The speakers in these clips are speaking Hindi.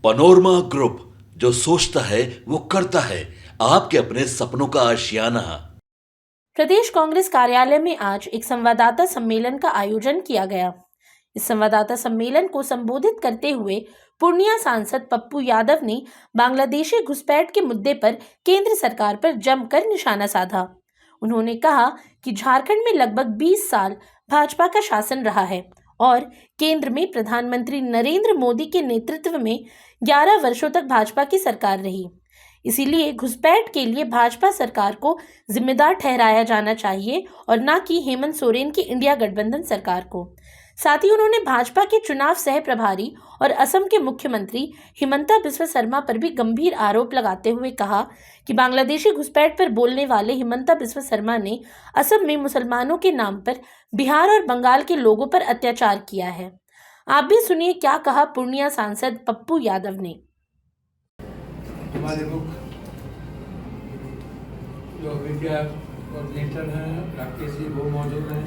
पनोरमा ग्रुप, जो सोचता है वो करता है। आपके अपने सपनों का आशियाना। प्रदेश कांग्रेस कार्यालय में आज एक संवाददाता सम्मेलन का आयोजन किया गया। इस संवाददाता सम्मेलन को संबोधित करते हुए पूर्णिया सांसद पप्पू यादव ने बांग्लादेशी घुसपैठ के मुद्दे पर केंद्र सरकार पर जमकर निशाना साधा। उन्होंने कहा कि झारखंड में लगभग 20 साल भाजपा का शासन रहा है और केंद्र में प्रधानमंत्री नरेंद्र मोदी के नेतृत्व में 11 वर्षों तक भाजपा की सरकार रही। इसीलिए घुसपैठ के लिए भाजपा सरकार को जिम्मेदार ठहराया जाना चाहिए और न कि हेमंत सोरेन की इंडिया गठबंधन सरकार को। साथ ही उन्होंने भाजपा के चुनाव सह प्रभारी और असम के मुख्यमंत्री हिमंता बिस्वा शर्मा पर भी गंभीर आरोप लगाते हुए कहा कि बांग्लादेशी घुसपैठ पर बोलने वाले हिमंता बिस्वा शर्मा ने असम में मुसलमानों के नाम पर बिहार और बंगाल के लोगों पर अत्याचार किया है। आप भी सुनिए क्या कहा पूर्णिया सांसद पप्पू यादव ने। हमारे मुख्य जो मीडिया कोऑर्डिनेटर हैं राकेश जी, वो मौजूद हैं,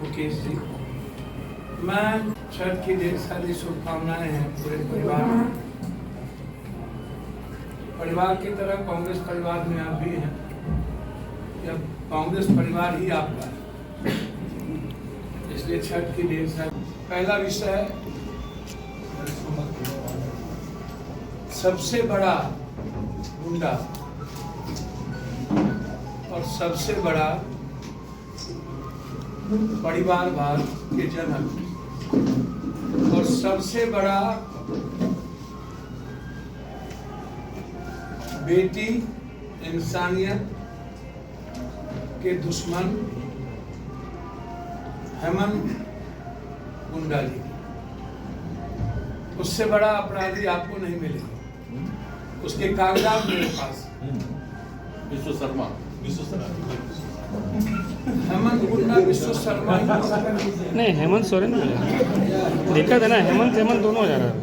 मुकेश जी। मैं छठ की ढेर सारी शुभकामनाएं हैं पूरे परिवार की तरह कांग्रेस परिवार में आप भी हैं, या कांग्रेस परिवार ही आपका है, इसलिए छठ की ढेर सारी। पहला विषय, सबसे बड़ा गुंडा और सबसे बड़ा परिवारवाद के जनक और सबसे बड़ा बेटी इंसानियत के दुश्मन हेमंत गुंडा जी, उससे बड़ा अपराधी आपको नहीं मिलेगा। उसके कागजात मेरे पास। विश्व शर्मा हेमंत गुंडा विश्व शर्मा नहीं, हेमंत सोरेन दिक्कत है ना, हेमंत दोनों हो जा रहा है।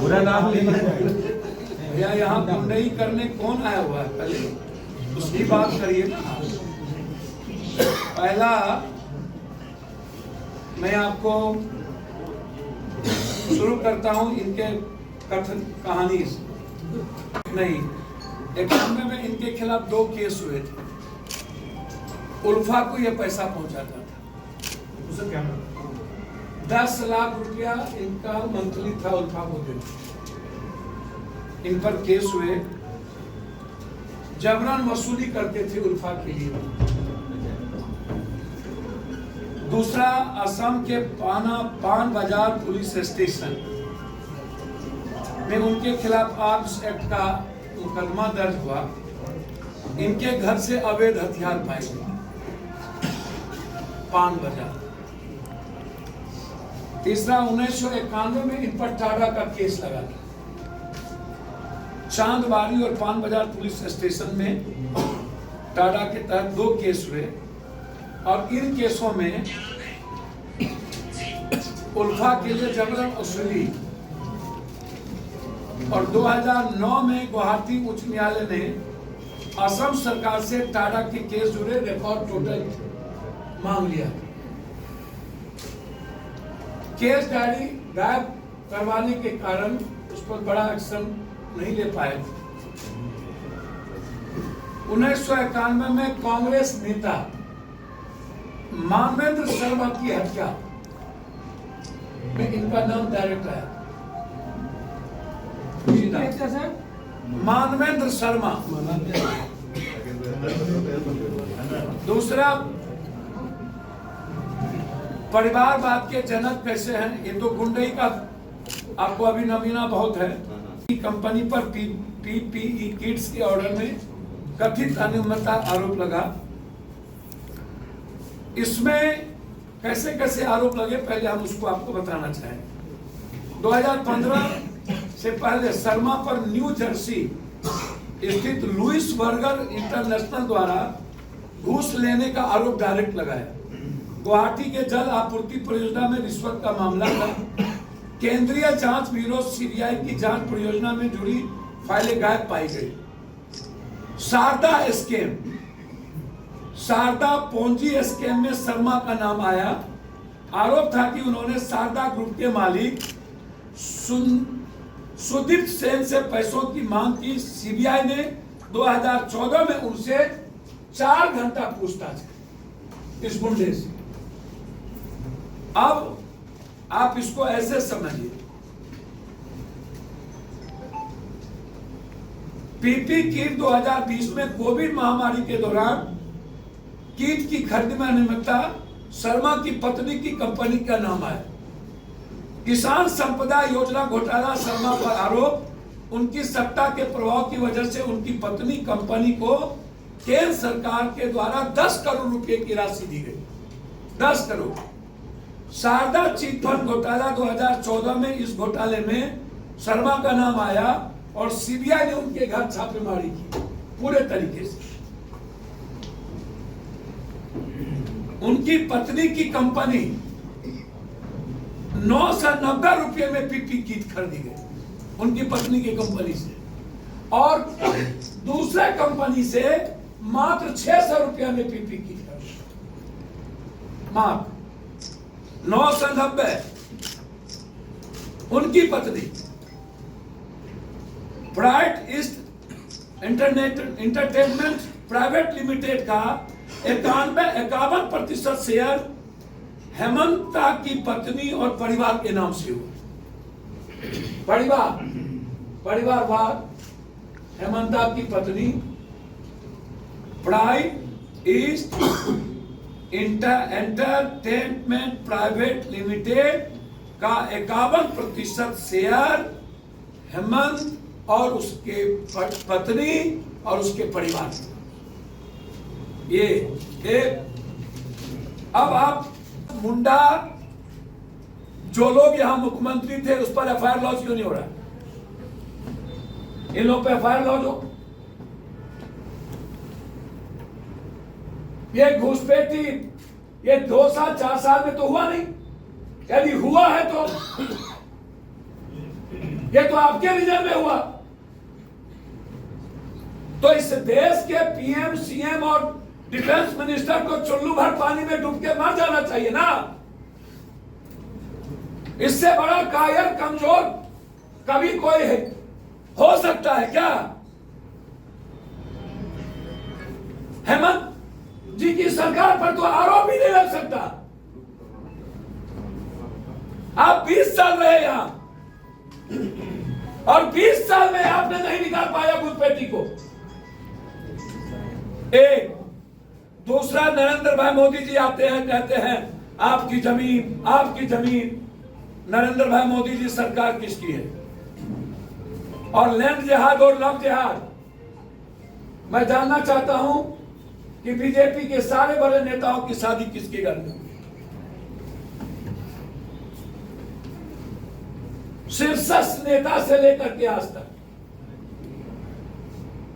बुरा नाम भैया, यहाँ गुंडई करने कौन आया हुआ है? पहले उसकी बात करिए ना। पहला, मैं आपको शुरू करता हूँ इनके कथन कहानी से। नहीं, 91 में इनके खिलाफ 2 केस हुए थे। उल्फा को यह पैसा पहुंचाता था, उसे क्या 10 लाख रुपया इनका मंथली था, उल्फा को देते। इन पर केस हुए, जबरन वसूली करते थे उल्फा के लिए। दूसरा, असम के पान बाजार पुलिस स्टेशन में उनके खिलाफ आर्म्स एक्ट का मुकदमा दर्ज हुआ। इनके घर से अवैध हथियार पाए गए, पान बाजार। तीसरा, 1991 में इन पर टाडा का केस लगा। चांदबाड़ी और पान बाजार पुलिस स्टेशन में टाडा के तहत 2 केस हुए और इन केसों में उल्फा के लिए जबरन वसूली। और 2009 में गुवाहाटी उच्च न्यायालय ने असम सरकार से टाडा के केस जुड़े रिकॉर्ड टोटल मांग लिया। केस डायरी गायब करवाने के कारण उस पर बड़ा एक्शन नहीं ले पाए। 1991 में कांग्रेस नेता मानवेंद्र शर्मा की हत्या में इनका नाम डायरेक्ट आया। मानवेंद्र शर्मा। दूसरा, परिवारवाद के जनक कैसे हैं? ये तो गुंडई का आपको अभी नमूना बहुत है। कंपनी पर पीपीई किट्स के ऑर्डर में कथित अनियमितता आरोप लगा। इसमें कैसे कैसे आरोप लगे, पहले हम उसको आपको बताना चाहेंगे। 2015 से पहले शर्मा पर न्यू जर्सी स्थित लुइस बर्गर इंटरनेशनल द्वारा घूस लेने का आरोप डायरेक्ट लगाया। गुवाहाटी के जल आपूर्ति परियोजना में रिश्वत का मामला था। केंद्रीय जांच ब्यूरो सीबीआई की जांच परियोजना में जुड़ी फाइलें गायब पाई गई। Saradha scam, Saradha ponzi scam में शर्मा का नाम आया। आरोप था कि उन्होंने शारदा ग्रुप के मालिक सुदीप सेन से पैसों की मांग की। सीबीआई ने 2014 में उनसे 4 घंटा पूछताछ की इस गुंडे से। अब आप इसको ऐसे समझिए, पीपी किट 2020 में कोविड महामारी के दौरान किट की खरीद में अनियमितता, शर्मा की पत्नी की कंपनी का नाम आया। किसान संपदा योजना घोटाला शर्मा पर आरोप, उनकी सत्ता के प्रभाव की वजह से उनकी पत्नी कंपनी को केंद्र सरकार के द्वारा 10 करोड़ रुपए की राशि दी गई। 10 करोड़। शारदा चिटफंड घोटाला 2014 में, इस घोटाले में शर्मा का नाम आया और सीबीआई ने उनके घर छापेमारी की पूरे तरीके से। उनकी पत्नी की कंपनी 990 रुपये में पीपी किट खरीदी गई उनकी पत्नी की कंपनी से, और दूसरे कंपनी से मात्र 600 रुपये में पीपी किट खरीदी। मात्र 990। उनकी पत्नी bright east entertainment private limited का 51% शेयर हेमंता की पत्नी और परिवार के नाम से हुआ। परिवारवाद, हेमंता की पत्नी, bright east entertainment private limited का 51% शेयर हेमंत और उसके पत्नी और उसके परिवार। ये एक। अब आप मुंडा जो लोग यहां मुख्यमंत्री थे उस पर एफआईआर लॉन्च क्यों नहीं हो रहा? इन लोग पे एफआईआर लॉन्च हो। ये घुसपैठी ये 2 साल 4 साल में तो हुआ नहीं। यदि हुआ है तो ये तो आपके रीजन में हुआ। तो इस देश के पीएम, सीएम और डिफेंस मिनिस्टर को चुल्लू भर पानी में डूब के मर जाना चाहिए ना। इससे बड़ा कायर, कमजोर कभी कोई है हो सकता है क्या? हेमंत जी की सरकार पर तो आरोप ही नहीं लग सकता। आप 20 साल रहे यहां और 20 साल में आपने नहीं निकाल पाया घुसपैठी को। एक। दूसरा, नरेंद्र भाई मोदी जी आते हैं, कहते हैं आपकी जमीन, आपकी जमीन। नरेंद्र भाई मोदी जी सरकार किसकी है? और लैंड जिहाद और लव जिहाद, मैं जानना चाहता हूं कि बीजेपी के सारे बड़े नेताओं की शादी किसके घर में? शीर्ष नेता से लेकर के आज तक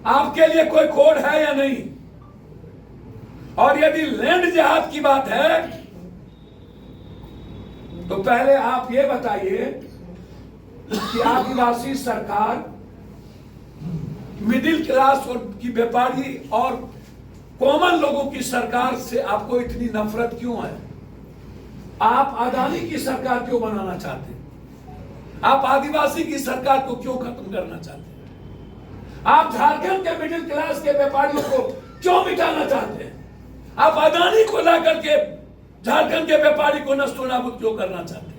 आपके लिए कोई कोड है या नहीं? और यदि लैंड जिहाद की बात है तो पहले आप ये बताइए कि आदिवासी सरकार, मिडिल क्लास और की व्यापारी और कॉमन लोगों की सरकार से आपको इतनी नफरत क्यों है? आप अदानी की सरकार क्यों बनाना चाहते हैं? आप आदिवासी की सरकार को क्यों खत्म करना चाहते हैं? आप झारखंड के मिडिल क्लास के व्यापारियों को क्यों मिटाना चाहते हैं? आप अदानी को ला करके झारखंड के व्यापारी को नष्टो नाबूद क्यों करना चाहते हैं?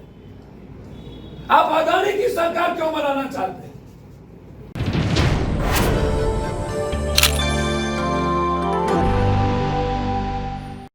आप अदानी की सरकार क्यों बनाना चाहते हैं?